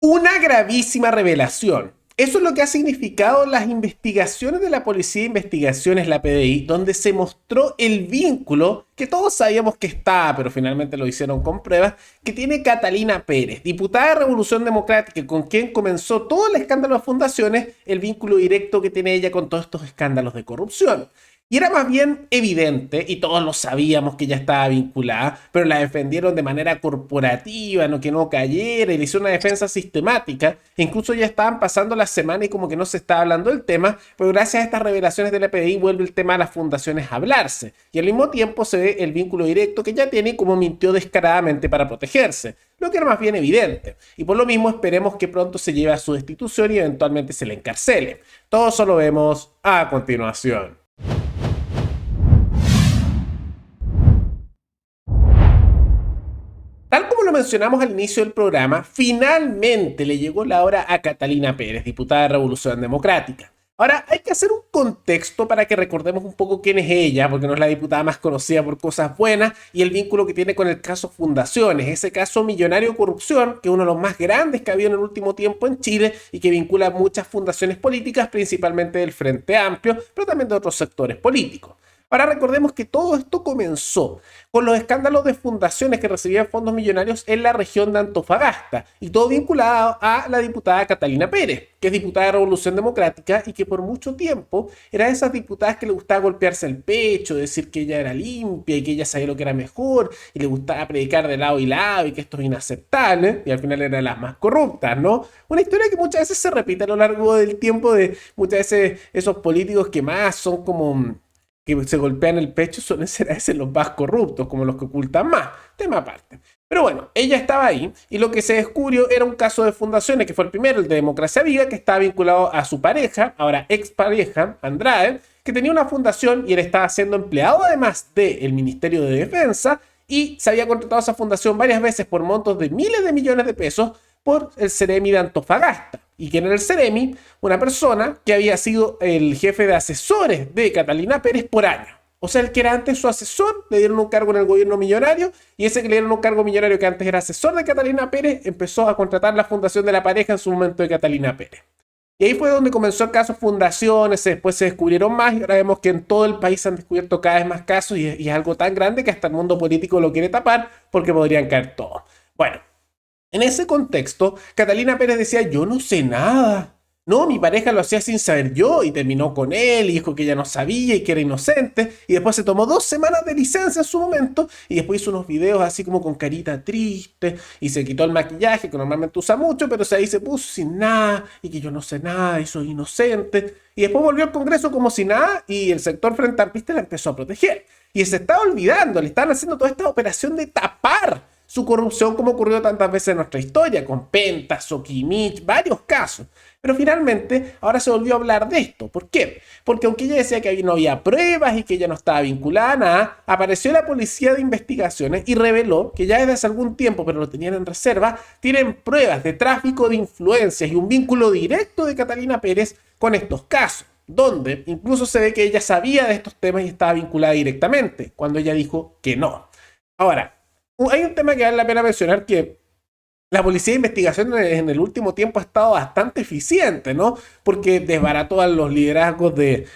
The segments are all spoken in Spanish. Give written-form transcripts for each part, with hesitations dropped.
Una gravísima revelación. Eso es lo que ha significado las investigaciones de la Policía de Investigaciones, la PDI, donde se mostró el vínculo que todos sabíamos que estaba, pero finalmente lo hicieron con pruebas, que tiene Catalina Pérez, diputada de Revolución Democrática, con quien comenzó todo el escándalo de fundaciones, el vínculo directo que tiene ella con todos estos escándalos de corrupción. Y era más bien evidente, y todos lo sabíamos que ella estaba vinculada, pero la defendieron de manera corporativa, no que no cayera, y le hicieron una defensa sistemática. E incluso ya estaban pasando las semanas y como que no se estaba hablando del tema, pero gracias a estas revelaciones de la PDI vuelve el tema de las fundaciones a hablarse. Y al mismo tiempo se ve el vínculo directo que ya tiene y cómo mintió descaradamente para protegerse, lo que era más bien evidente. Y por lo mismo esperemos que pronto se lleve a su destitución y eventualmente se le encarcele. Todo eso lo vemos a continuación. Tal como lo mencionamos al inicio del programa, finalmente le llegó la hora a Catalina Pérez, diputada de Revolución Democrática. Ahora, hay que hacer un contexto para que recordemos un poco quién es ella, porque no es la diputada más conocida por cosas buenas y el vínculo que tiene con el caso Fundaciones, ese caso millonario de corrupción, que es uno de los más grandes que ha habido en el último tiempo en Chile y que vincula a muchas fundaciones políticas, principalmente del Frente Amplio, pero también de otros sectores políticos. Ahora recordemos que todo esto comenzó con los escándalos de fundaciones que recibían fondos millonarios en la región de Antofagasta y todo vinculado a la diputada Catalina Pérez, que es diputada de Revolución Democrática y que por mucho tiempo era de esas diputadas que le gustaba golpearse el pecho, decir que ella era limpia y que ella sabía lo que era mejor y le gustaba predicar de lado y lado y que esto es inaceptable y al final era de las más corruptas, ¿no? Una historia que muchas veces se repite a lo largo del tiempo de muchas veces esos políticos que más son como que se golpean el pecho suelen ser a veces los más corruptos, como los que ocultan más. Tema aparte. Pero bueno, ella estaba ahí y lo que se descubrió era un caso de fundaciones, que fue el primero, el de Democracia Viva, que estaba vinculado a su pareja, ahora expareja, Andrade, que tenía una fundación y él estaba siendo empleado además del Ministerio de Defensa y se había contratado a esa fundación varias veces por montos de miles de millones de pesos por el Ceremi de Antofagasta. ¿Y quién era el Ceremi? Una persona que había sido el jefe de asesores de Catalina Pérez por años. O sea, el que era antes su asesor, le dieron un cargo en el gobierno millonario, y ese que le dieron un cargo millonario que antes era asesor de Catalina Pérez, empezó a contratar la fundación de la pareja en su momento de Catalina Pérez. Y ahí fue donde comenzó el caso Fundaciones, después se descubrieron más, y ahora vemos que en todo el país se han descubierto cada vez más casos, y es algo tan grande que hasta el mundo político lo quiere tapar, porque podrían caer todos. Bueno, en ese contexto, Catalina Pérez decía, yo no sé nada. No, mi pareja lo hacía sin saber yo y terminó con él y dijo que ella no sabía y que era inocente y después se tomó 2 semanas de licencia en su momento y después hizo unos videos así como con carita triste y se quitó el maquillaje que normalmente usa mucho, pero ahí se puso sin nada y que yo no sé nada y soy inocente y después volvió al Congreso como si nada y el sector frente amplista la empezó a proteger y se estaba olvidando, le estaban haciendo toda esta operación de tapar su corrupción como ocurrió tantas veces en nuestra historia, con Penta, Sokimich, varios casos. Pero finalmente ahora se volvió a hablar de esto. ¿Por qué? Porque aunque ella decía que no había pruebas y que ella no estaba vinculada a nada, apareció la Policía de Investigaciones y reveló que ya desde hace algún tiempo, pero lo tenían en reserva, tienen pruebas de tráfico de influencias y un vínculo directo de Catalina Pérez con estos casos, donde incluso se ve que ella sabía de estos temas y estaba vinculada directamente, cuando ella dijo que no. Ahora, hay un tema que vale la pena mencionar que la policía de investigación en el último tiempo ha estado bastante eficiente, ¿no? Porque desbarató a los liderazgos de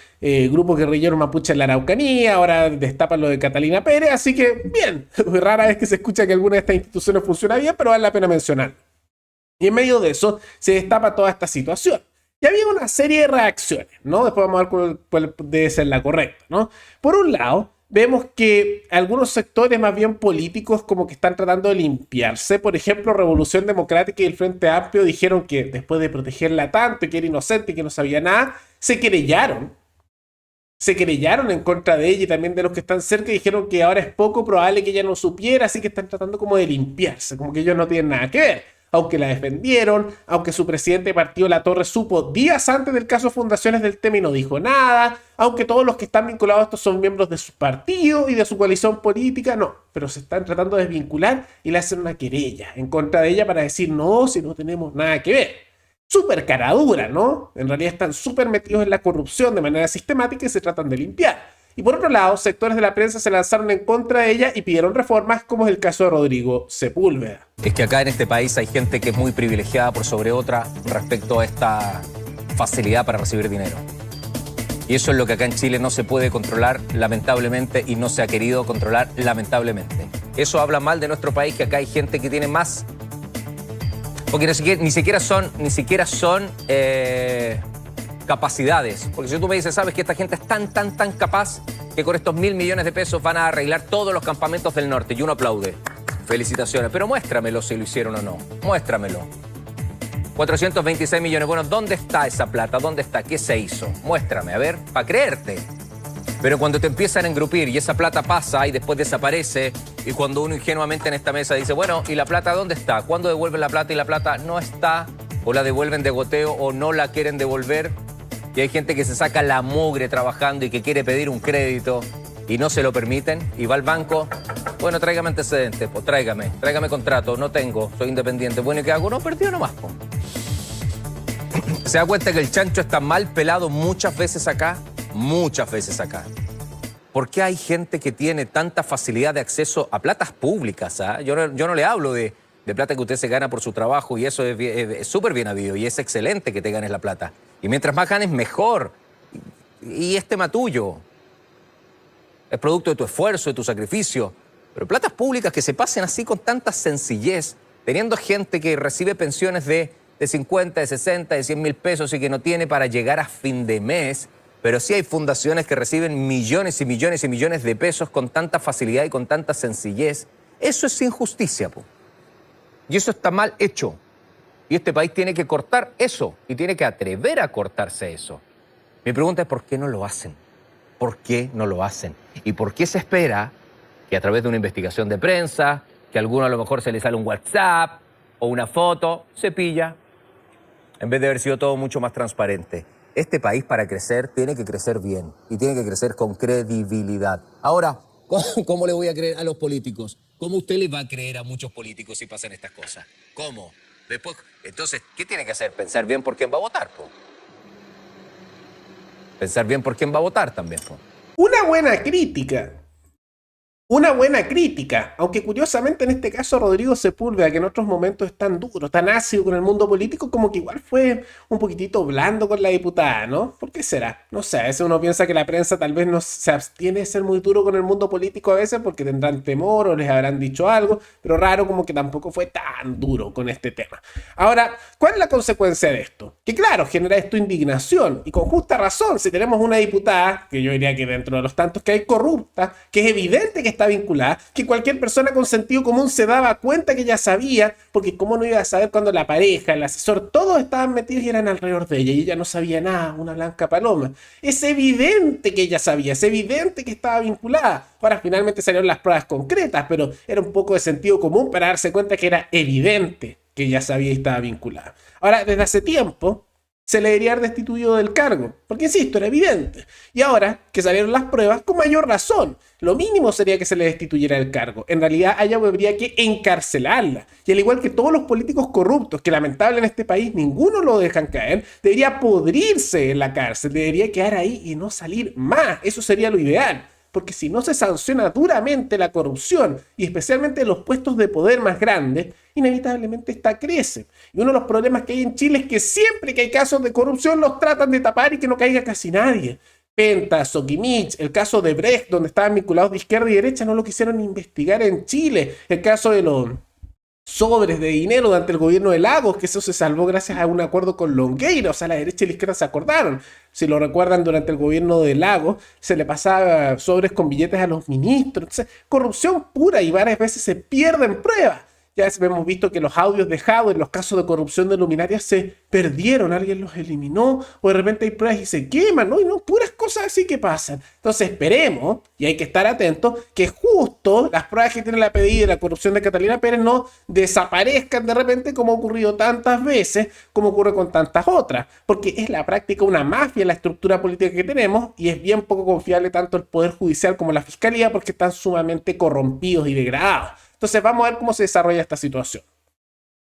grupos guerrilleros mapuche en la Araucanía, ahora destapan lo de Catalina Pérez, así que bien, rara vez que se escucha que alguna de estas instituciones funciona bien, pero vale la pena mencionar. Y en medio de eso se destapa toda esta situación. Y había una serie de reacciones, ¿no? Después vamos a ver cuál debe ser la correcta, ¿no? Por un lado, vemos que algunos sectores más bien políticos como que están tratando de limpiarse. Por ejemplo, Revolución Democrática y el Frente Amplio dijeron que después de protegerla tanto y que era inocente y que no sabía nada, se querellaron. Se querellaron en contra de ella y también de los que están cerca y dijeron que ahora es poco probable que ella no supiera, así que están tratando como de limpiarse, como que ellos no tienen nada que ver. Aunque la defendieron, aunque su presidente de partido La Torre supo días antes del caso Fundaciones del tema y no dijo nada, aunque todos los que están vinculados a esto son miembros de su partido y de su coalición política, no, pero se están tratando de desvincular y le hacen una querella en contra de ella para decir no, si no tenemos nada que ver. Súper caradura, ¿no? En realidad están súper metidos en la corrupción de manera sistemática y se tratan de limpiar. Y por otro lado, sectores de la prensa se lanzaron en contra de ella y pidieron reformas, como es el caso de Rodrigo Sepúlveda. Es que acá en este país hay gente que es muy privilegiada por sobre otra respecto a esta facilidad para recibir dinero. Y eso es lo que acá en Chile no se puede controlar, lamentablemente, y no se ha querido controlar, lamentablemente. Eso habla mal de nuestro país, que acá hay gente que tiene más, porque ni siquiera son capacidades. Porque si tú me dices, sabes que esta gente es tan capaz que con estos 1.000 millones de pesos van a arreglar todos los campamentos del norte, y uno aplaude. Felicitaciones, pero muéstramelo si lo hicieron o no. Muéstramelo. 426 millones. Bueno, ¿dónde está esa plata? ¿Dónde está? ¿Qué se hizo? Muéstrame, a ver, para creerte. Pero cuando te empiezan a engrupir y esa plata pasa y después desaparece, y cuando uno ingenuamente en esta mesa dice, bueno, ¿y la plata dónde está? ¿Cuándo devuelven la plata y la plata no está? ¿O la devuelven de goteo o no la quieren devolver? Y hay gente que se saca la mugre trabajando y que quiere pedir un crédito y no se lo permiten y va al banco. Bueno, tráigame antecedentes, pues tráigame contrato, no tengo, soy independiente. Bueno, ¿y qué hago? No, perdido nomás, pues. ¿Se da cuenta que el chancho está mal pelado muchas veces acá? Muchas veces acá. ¿Por qué hay gente que tiene tanta facilidad de acceso a platas públicas? ¿Ah? Yo no le hablo de plata que usted se gana por su trabajo y eso es súper bien habido y es excelente que te ganes la plata. Y mientras más ganes, mejor. Y es tema tuyo. Es producto de tu esfuerzo, de tu sacrificio. Pero platas públicas que se pasen así con tanta sencillez, teniendo gente que recibe pensiones de 50, de 60, de 100 mil pesos y que no tiene para llegar a fin de mes, pero sí hay fundaciones que reciben millones y millones y millones de pesos con tanta facilidad y con tanta sencillez. Eso es injusticia, po. Y eso está mal hecho. Y este país tiene que cortar eso y tiene que atrever a cortarse eso. Mi pregunta es ¿por qué no lo hacen? ¿Por qué no lo hacen? ¿Y por qué se espera que a través de una investigación de prensa, que a alguno a lo mejor se le sale un WhatsApp o una foto, se pilla, en vez de haber sido todo mucho más transparente? Este país para crecer tiene que crecer bien y tiene que crecer con credibilidad. Ahora, ¿cómo le voy a creer a los políticos? ¿Cómo usted le va a creer a muchos políticos si pasan estas cosas? ¿Cómo? Después, entonces, ¿qué tiene que hacer? Pensar bien por quién va a votar, po. Pensar bien por quién va a votar también, po. Una buena crítica. Una buena crítica, aunque curiosamente en este caso Rodrigo Sepúlveda, que en otros momentos es tan duro, tan ácido con el mundo político, como que igual fue un poquitito blando con la diputada, ¿no? ¿Por qué será? No sé, a veces uno piensa que la prensa tal vez no se abstiene de ser muy duro con el mundo político a veces porque tendrán temor o les habrán dicho algo, pero raro como que tampoco fue tan duro con este tema. Ahora, ¿cuál es la consecuencia de esto? Que claro, genera esto indignación y con justa razón, si tenemos una diputada, que yo diría que dentro de los tantos que hay corrupta, que es evidente que está vinculada, que cualquier persona con sentido común se daba cuenta que ella sabía, porque cómo no iba a saber cuando la pareja, el asesor, todos estaban metidos y eran alrededor de ella y ella no sabía nada, una blanca paloma. Es evidente que ella sabía, es evidente que estaba vinculada. Ahora finalmente salieron las pruebas concretas, pero era un poco de sentido común para darse cuenta que era evidente que ella sabía y estaba vinculada. Ahora, desde hace tiempo se le debería haber destituido del cargo, porque insisto, era evidente. Y ahora que salieron las pruebas, con mayor razón, lo mínimo sería que se le destituyera del cargo. En realidad, a ella habría que encarcelarla. Y al igual que todos los políticos corruptos, que lamentable en este país ninguno lo dejan caer, debería podrirse en la cárcel, debería quedar ahí y no salir más. Eso sería lo ideal. Porque si no se sanciona duramente la corrupción, y especialmente los puestos de poder más grandes, inevitablemente esta crece. Y uno de los problemas que hay en Chile es que siempre que hay casos de corrupción los tratan de tapar y que no caiga casi nadie. Penta, Sokimich, el caso de Brecht, donde estaban vinculados de izquierda y derecha, no lo quisieron investigar en Chile. El caso de los sobres de dinero durante el gobierno de Lagos, que eso se salvó gracias a un acuerdo con Longueira, o sea, la derecha y la izquierda se acordaron. Si lo recuerdan, durante el gobierno de Lagos se le pasaba sobres con billetes a los ministros. Entonces, corrupción pura y varias veces se pierden pruebas. Ya hemos visto que los audios de Howard, los casos de corrupción de luminarias se perdieron, alguien los eliminó, o de repente hay pruebas y se queman, ¿no? Y no, puras cosas así que pasan. Entonces esperemos, y hay que estar atentos, que justo las pruebas que tiene la PDI de la corrupción de Catalina Pérez no desaparezcan de repente como ha ocurrido tantas veces, como ocurre con tantas otras, porque es la práctica una mafia la estructura política que tenemos, y es bien poco confiable tanto el Poder Judicial como la Fiscalía porque están sumamente corrompidos y degradados. Entonces vamos a ver cómo se desarrolla esta situación.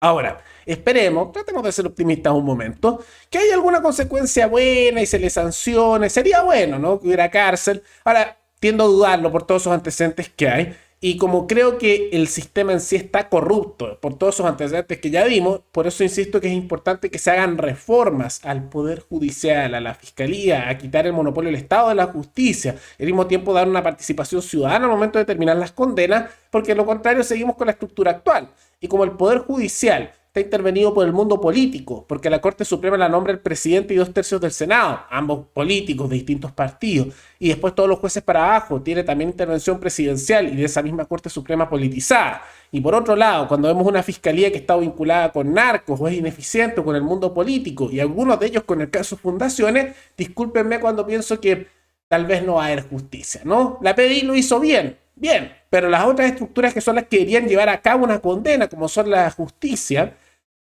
Ahora, esperemos, tratemos de ser optimistas un momento, que haya alguna consecuencia buena y se le sancione. Sería bueno, ¿no? Que hubiera cárcel. Ahora, tiendo a dudarlo por todos esos antecedentes que hay. Y como creo que el sistema en sí está corrupto por todos esos antecedentes que ya vimos, por eso insisto que es importante que se hagan reformas al Poder Judicial, a la Fiscalía, a quitar el monopolio del Estado de la justicia, y al mismo tiempo dar una participación ciudadana al momento de terminar las condenas, porque de lo contrario seguimos con la estructura actual. Y como el Poder Judicial está intervenido por el mundo político, porque la Corte Suprema la nombra el presidente y 2/3 del Senado, ambos políticos de distintos partidos, y después todos los jueces para abajo, tiene también intervención presidencial y de esa misma Corte Suprema politizada. Y por otro lado, cuando vemos una fiscalía que está vinculada con narcos o es ineficiente con el mundo político, y algunos de ellos con el caso Fundaciones, discúlpenme cuando pienso que tal vez no va a haber justicia, ¿no? La PDI lo hizo bien, bien, pero las otras estructuras que son las que deberían llevar a cabo una condena, como son la justicia,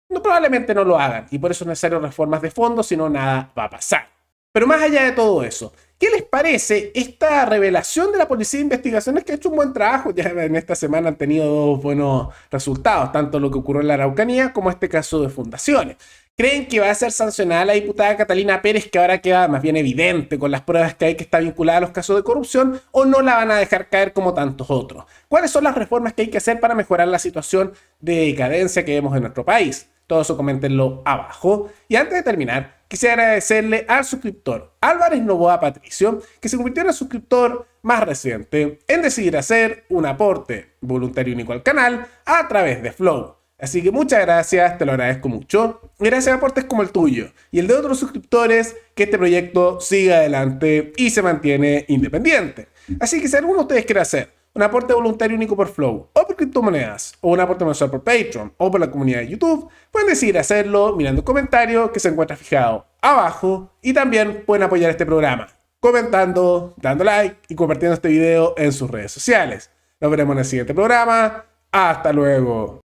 no, probablemente no lo hagan, y por eso es necesario reformas de fondo, si no nada va a pasar. Pero más allá de todo eso, ¿qué les parece esta revelación de la Policía de Investigaciones que ha hecho un buen trabajo? Ya en esta semana han tenido dos buenos resultados, tanto lo que ocurrió en la Araucanía como este caso de Fundaciones. ¿Creen que va a ser sancionada la diputada Catalina Pérez, que ahora queda más bien evidente con las pruebas que hay que está vinculada a los casos de corrupción, o no la van a dejar caer como tantos otros? ¿Cuáles son las reformas que hay que hacer para mejorar la situación de decadencia que vemos en nuestro país? Todo eso coméntenlo abajo. Y antes de terminar, quisiera agradecerle al suscriptor Álvarez Novoa Patricio, que se convirtió en el suscriptor más reciente en decidir hacer un aporte voluntario único al canal a través de Flow. Así que muchas gracias, te lo agradezco mucho. Gracias a aportes como el tuyo y el de otros suscriptores, que este proyecto siga adelante y se mantiene independiente. Así que si alguno de ustedes quiere hacer un aporte voluntario único por Flow, o por criptomonedas, o un aporte mensual por Patreon, o por la comunidad de YouTube, pueden decidir hacerlo mirando el comentario que se encuentra fijado abajo, y también pueden apoyar este programa comentando, dando like y compartiendo este video en sus redes sociales. Nos veremos en el siguiente programa. Hasta luego.